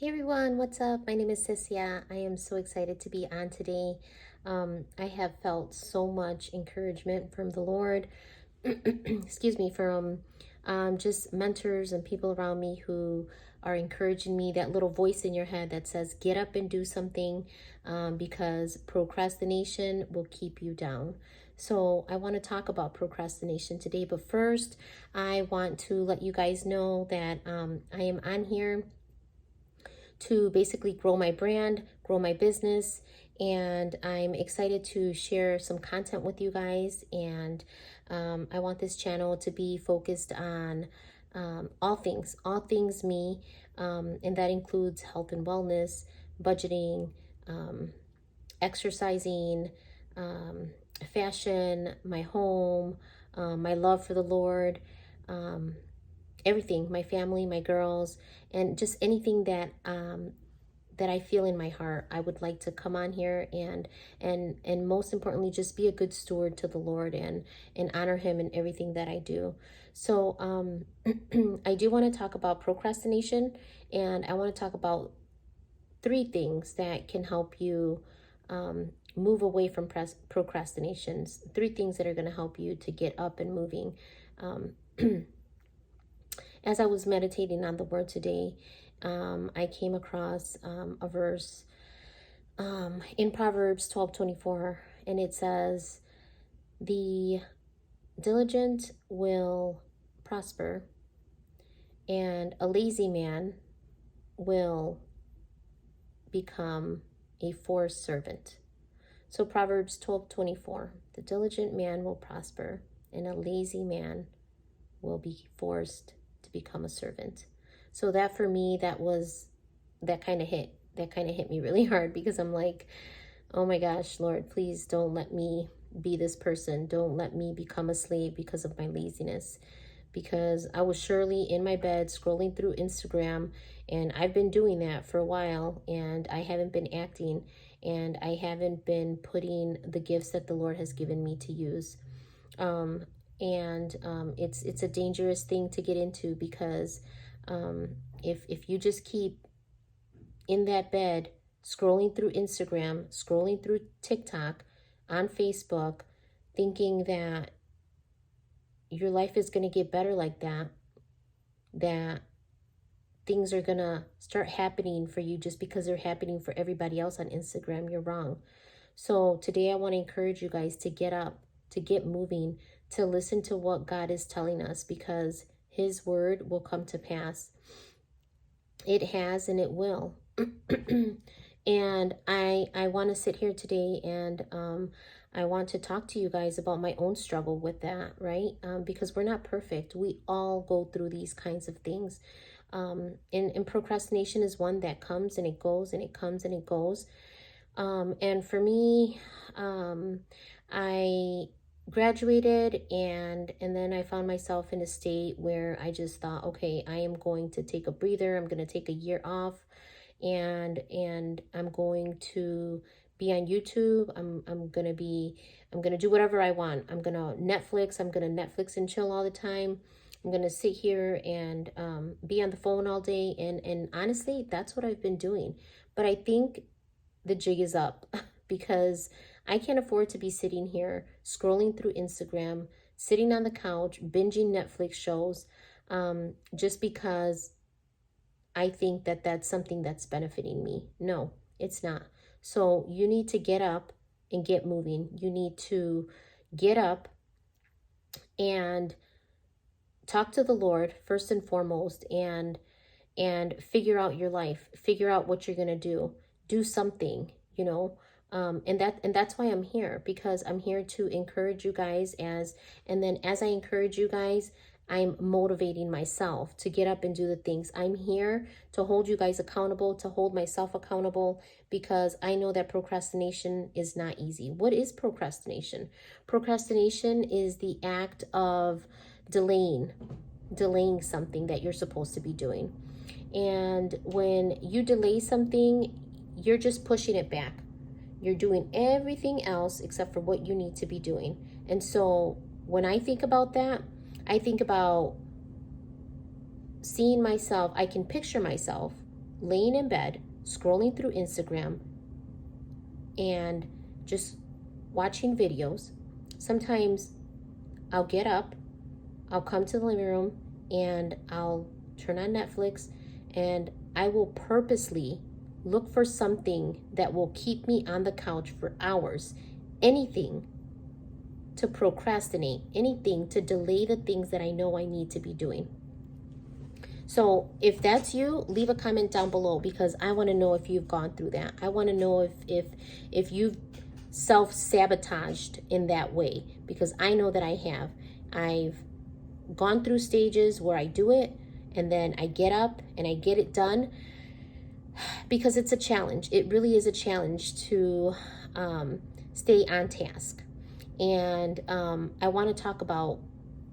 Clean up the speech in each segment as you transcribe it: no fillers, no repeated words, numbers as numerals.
Hey everyone, what's up? My name is Cynthia. I am so excited to be on today. I have felt so much encouragement from the Lord, excuse me, from just mentors and people around me who are encouraging me. That little voice in your head that says, get up and do something, because procrastination will keep you down. So I want to talk about procrastination today. But first, I want to let you guys know that I am on here to basically grow my brand, grow my business, and I'm excited to share some content with you guys. And I want this channel to be focused on all things me, and that includes health and wellness, budgeting, exercising, fashion, my home, my love for the Lord, um, everything, my family, my girls, and just anything that I feel in my heart. I would like to come on here and most importantly, just be a good steward to the Lord and honor Him in everything that I do. So I do want to talk about procrastination, and I want to talk about three things that can help you move away from procrastinations. Three things that are going to help you to get up and moving. Um, as I was meditating on the word today, I came across a verse in Proverbs 12:24, and it says, the diligent will prosper, and a lazy man will become a forced servant. So Proverbs 12:24, the diligent man will prosper, and a lazy man will be forced to become a servant. So that for me, that kind of hit me really hard, because I'm like, oh my gosh, Lord, please don't let me be this person. Don't let me become a slave because of my laziness. Because I was surely in my bed scrolling through Instagram, and I've been doing that for a while, and I haven't been acting, and I haven't been putting the gifts that the Lord has given me to use. It's a dangerous thing to get into, because if you just keep in that bed scrolling through Instagram, scrolling through TikTok, on Facebook, thinking that your life is going to get better like that things are going to start happening for you just because they're happening for everybody else on Instagram, you're wrong. So today I want to encourage you guys to get up, to get moving, to listen to what God is telling us, because His word will come to pass. It has, and it will. And I want to sit here today, and I want to talk to you guys about my own struggle with that, right? Because we're not perfect. We all go through these kinds of things. And procrastination is one that comes and it goes, and it comes and it goes. And for me, I graduated, and then I found myself in a state where I just thought, okay, I am going to take a breather. I'm going to take a year off, and I'm going to be on YouTube. I'm going to do whatever I want. I'm going to Netflix and chill all the time. I'm going to sit here and be on the phone all day, and honestly, that's what I've been doing. But I think the jig is up because I can't afford to be sitting here scrolling through Instagram, sitting on the couch, binging Netflix shows, just because I think that that's something that's benefiting me. No, it's not. So you need to get up and get moving. You need to get up and talk to the Lord first and foremost, and figure out your life, figure out what you're going to do something, and that's why I'm here, because I'm here to encourage you guys, as I encourage you guys, I'm motivating myself to get up and do the things. I'm here to hold you guys accountable, to hold myself accountable, because I know that procrastination is not easy. What is procrastination? Procrastination is the act of delaying something that you're supposed to be doing. And when you delay something, you're just pushing it back. You're doing everything else except for what you need to be doing. And so when I think about that, I think about seeing myself. I can picture myself laying in bed, scrolling through Instagram, and just watching videos. Sometimes I'll get up, I'll come to the living room, and I'll turn on Netflix, and I will purposely look for something that will keep me on the couch for hours. Anything to procrastinate, anything to delay the things that I know I need to be doing. So if that's you, leave a comment down below, because I want to know if you've gone through that. I want to know if you've self-sabotaged in that way, because I know that I have. I've gone through stages where I do it and then I get up and I get it done, because it's a challenge. It really is a challenge to stay on task. And I want to talk about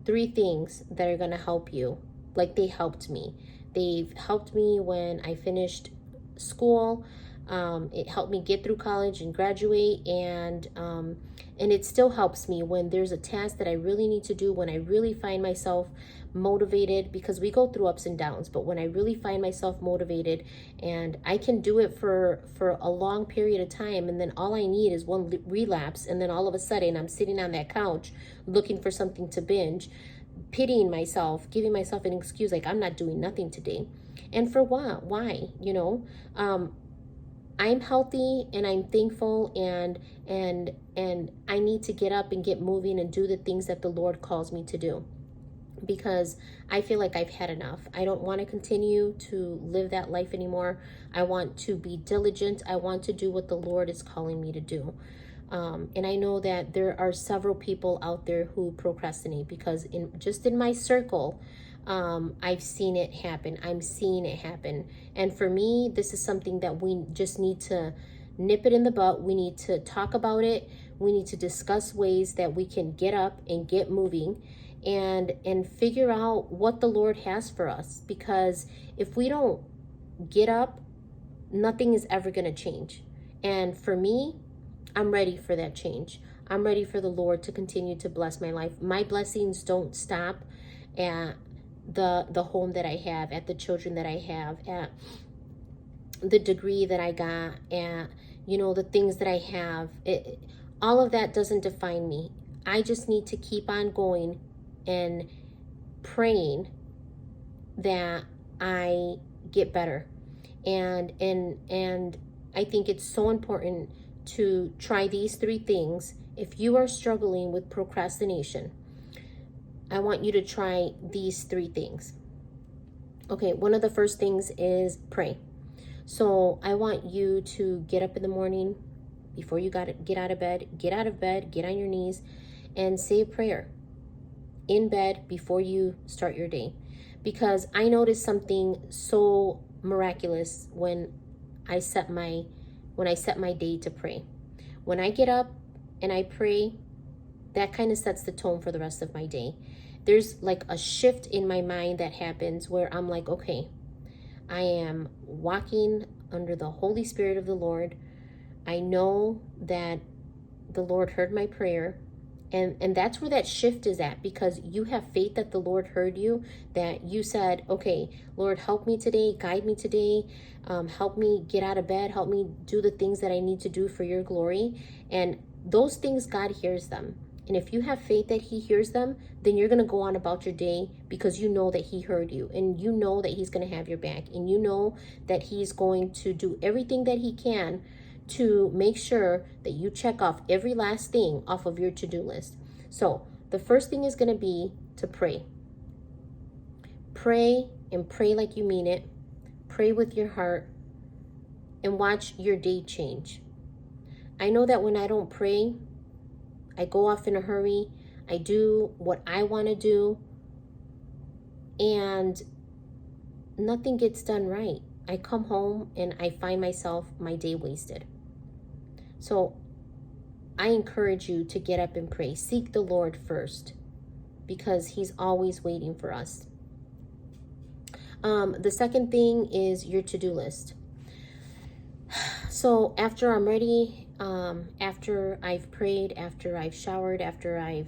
3 things that are going to help you. Like they helped me. They've helped me when I finished school. It helped me get through college and graduate, and it still helps me when there's a task that I really need to do, when I really find myself motivated, because we go through ups and downs, but when I really find myself motivated and I can do it for a long period of time, and then all I need is one relapse, and then all of a sudden I'm sitting on that couch looking for something to binge, pitying myself, giving myself an excuse like I'm not doing nothing today. And for what? Why? You know, I'm healthy and I'm thankful, and I need to get up and get moving and do the things that the Lord calls me to do, because I feel like I've had enough. I don't want to continue to live that life anymore. I want to be diligent. I want to do what the Lord is calling me to do. And I know that there are several people out there who procrastinate, because in my circle, I've seen it happen. I'm seeing it happen. And for me, this is something that we just need to nip it in the bud. We need to talk about it. We need to discuss ways that we can get up and get moving, and figure out what the Lord has for us. Because if we don't get up, nothing is ever going to change. And for me, I'm ready for that change. I'm ready for the Lord to continue to bless my life. My blessings don't stop at the home that I have, at the children that I have, at the degree that I got, at, you know, the things that I have. All of that doesn't define me. I just need to keep on going and praying that I get better. And I think it's so important to try these 3 things. If you are struggling with procrastination, I want you to try these 3 things. Okay, one of the first things is pray. So I want you to get up in the morning before you get out of bed, get on your knees and say a prayer in bed before you start your day. Because I noticed something so miraculous when I set my day to pray. When I get up and I pray, that kind of sets the tone for the rest of my day. There's like a shift in my mind that happens where I'm like, okay, I am walking under the Holy Spirit of the Lord. I know that the Lord heard my prayer. And that's where that shift is at, because you have faith that the Lord heard you, that you said, okay, Lord, help me today, guide me today, help me get out of bed, help me do the things that I need to do for your glory. And those things, God hears them. And if you have faith that he hears them, then you're going to go on about your day, because you know that he heard you, and you know that he's going to have your back, and you know that he's going to do everything that he can to make sure that you check off every last thing off of your to-do list. So the first thing is going to be to pray. Pray, and pray like you mean it. Pray with your heart, and watch your day change. I know that when I don't pray, I go off in a hurry. I do what I want to do, and nothing gets done right. I come home and I find myself, my day wasted. So I encourage you to get up and pray. Seek the Lord first, because he's always waiting for us. The second thing is your to-do list. So after I'm ready, after I've prayed, after I've showered, after I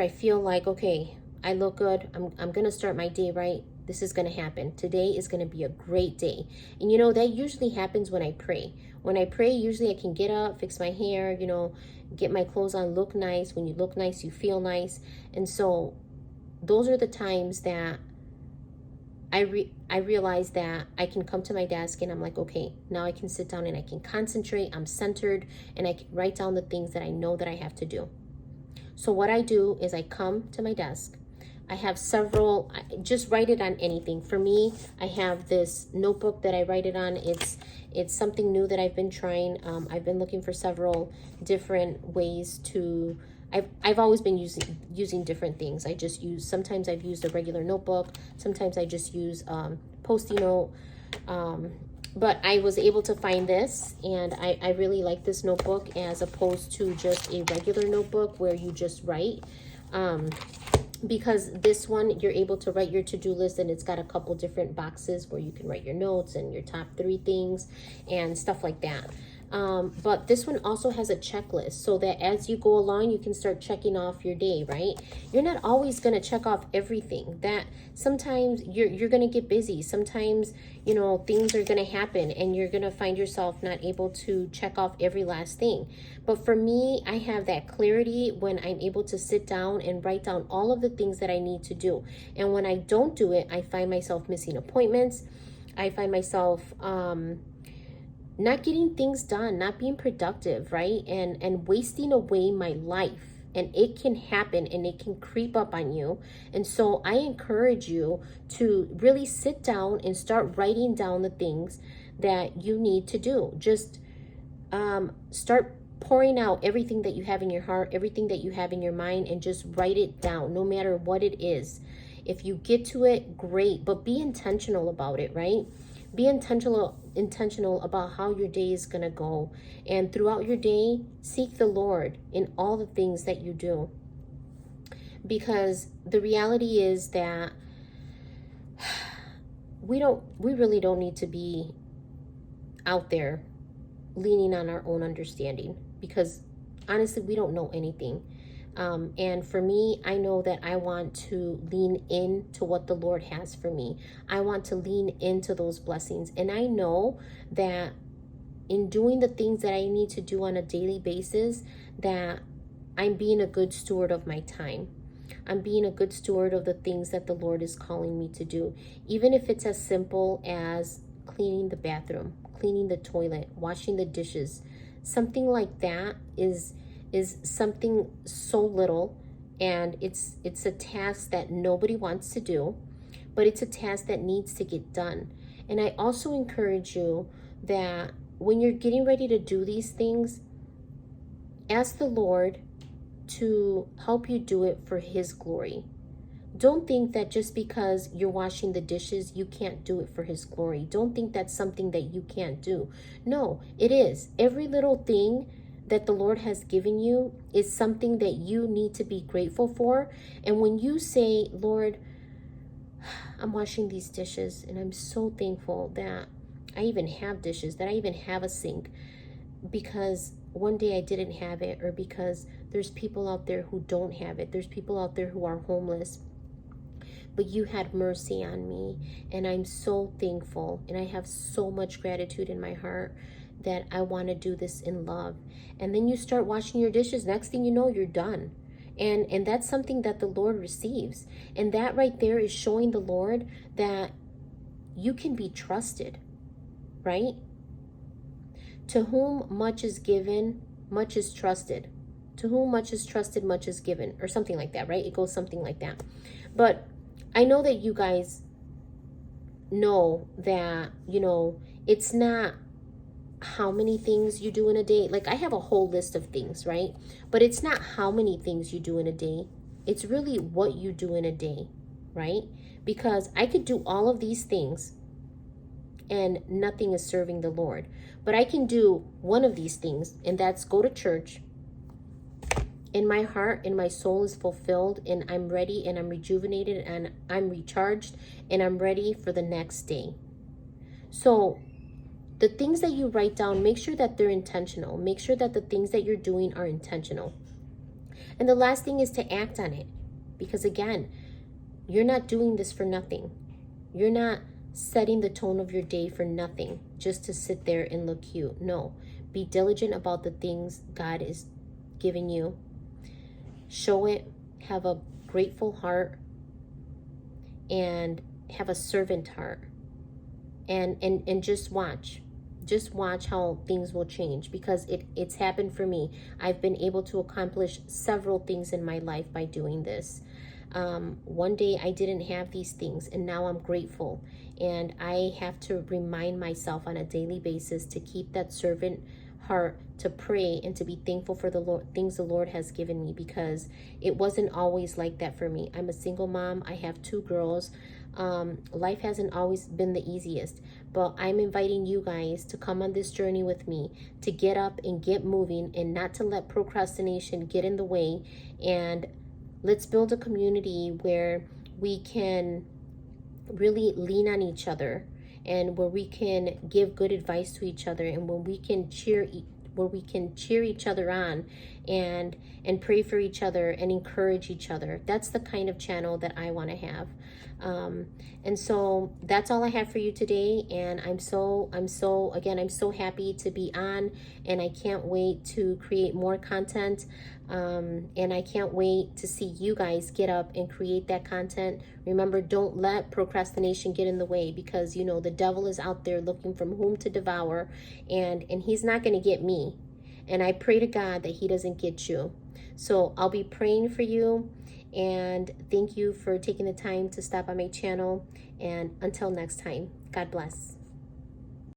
feel like, okay, I look good, I'm going to start my day right, This is going to happen. Today is going to be a great day. And you know, that usually happens when I pray. When I pray, usually I can get up, fix my hair, you know, get my clothes on, look nice. When you look nice, you feel nice. And so those are the times that I realize that I can come to my desk and I'm like, okay, now I can sit down and I can concentrate. I'm centered and I can write down the things that I know that I have to do. So what I do is I come to my desk. I have several, just write it on anything. For me, I have this notebook that I write it on. It's something new that I've been trying. I've been looking for several different ways to, I've always been using different things. Sometimes I've used a regular notebook. Sometimes I just use Post-it note. But I was able to find this, and I really like this notebook as opposed to just a regular notebook where you just write. Because this one, you're able to write your to-do list, and it's got a couple different boxes where you can write your notes and your top 3 things and stuff like that. But this one also has a checklist so that as you go along, you can start checking off your day, right? You're not always going to check off everything. That sometimes you're going to get busy. Sometimes, you know, things are going to happen and you're going to find yourself not able to check off every last thing. But for me, I have that clarity when I'm able to sit down and write down all of the things that I need to do. And when I don't do it, I find myself missing appointments. I find myself, not getting things done, not being productive, right? And wasting away my life. And it can happen and it can creep up on you. And so I encourage you to really sit down and start writing down the things that you need to do. Just start pouring out everything that you have in your heart, everything that you have in your mind, and just write it down, no matter what it is. If you get to it, great, but be intentional about it, right? Be intentional about how your day is going to go. And throughout your day, seek the Lord in all the things that you do. Because the reality is that we really don't need to be out there leaning on our own understanding. Because honestly, we don't know anything. And for me, I know that I want to lean into what the Lord has for me. I want to lean into those blessings. And I know that in doing the things that I need to do on a daily basis, that I'm being a good steward of my time. I'm being a good steward of the things that the Lord is calling me to do. Even if it's as simple as cleaning the bathroom, cleaning the toilet, washing the dishes. Something like that is something so little, and it's a task that nobody wants to do, but it's a task that needs to get done. And I also encourage you that when you're getting ready to do these things, ask the Lord to help you do it for His glory. Don't think that just because you're washing the dishes, you can't do it for His glory. Don't think that's something that you can't do. No, it is. Every little thing that the Lord has given you is something that you need to be grateful for. And when you say, Lord, I'm washing these dishes and I'm so thankful that I even have dishes, that I even have a sink, because one day I didn't have it, or because there's people out there who don't have it. There's people out there who are homeless, but you had mercy on me, and I'm so thankful, and I have so much gratitude in my heart that I want to do this in love. And then you start washing your dishes. Next thing you know, you're done. And that's something that the Lord receives. And that right there is showing the Lord that you can be trusted, right? To whom much is given, much is trusted. To whom much is trusted, much is given, or something like that, right? It goes something like that. But I know that you guys know that, you know, it's not how many things you do in a day. Like, I have a whole list of things, right? But it's not how many things you do in a day. It's really what you do in a day, right? Because I could do all of these things and nothing is serving the Lord. But I can do one of these things, and that's go to church, and my heart and my soul is fulfilled, and I'm ready, and I'm rejuvenated, and I'm recharged, and I'm ready for the next day. So the things that you write down, make sure that they're intentional. Make sure that the things that you're doing are intentional. And the last thing is to act on it. Because again, you're not doing this for nothing. You're not setting the tone of your day for nothing, just to sit there and look cute. No, be diligent about the things God is giving you. Show it, have a grateful heart, and have a servant heart. And just watch. Just watch how things will change, because it's happened for me. I've been able to accomplish several things in my life by doing this. One day I didn't have these things, and now I'm grateful. And I have to remind myself on a daily basis to keep that servant heart, to pray and to be thankful for the Lord, things the Lord has given me, because it wasn't always like that for me. I'm a single mom. I have 2 girls. Life hasn't always been the easiest, but I'm inviting you guys to come on this journey with me, to get up and get moving, and not to let procrastination get in the way. And let's build a community where we can really lean on each other, and where we can give good advice to each other, and when we can cheer each other on, and pray for each other and encourage each other. That's the kind of channel that I want to have. And so that's all I have for you today. And I'm so happy to be on, and I can't wait to create more content. And I can't wait to see you guys get up and create that content. Remember, don't let procrastination get in the way, because you know the devil is out there looking from whom to devour, and he's not going to get me. And I pray to God that he doesn't get you. So I'll be praying for you, and thank you for taking the time to stop by my channel. And until next time, God bless.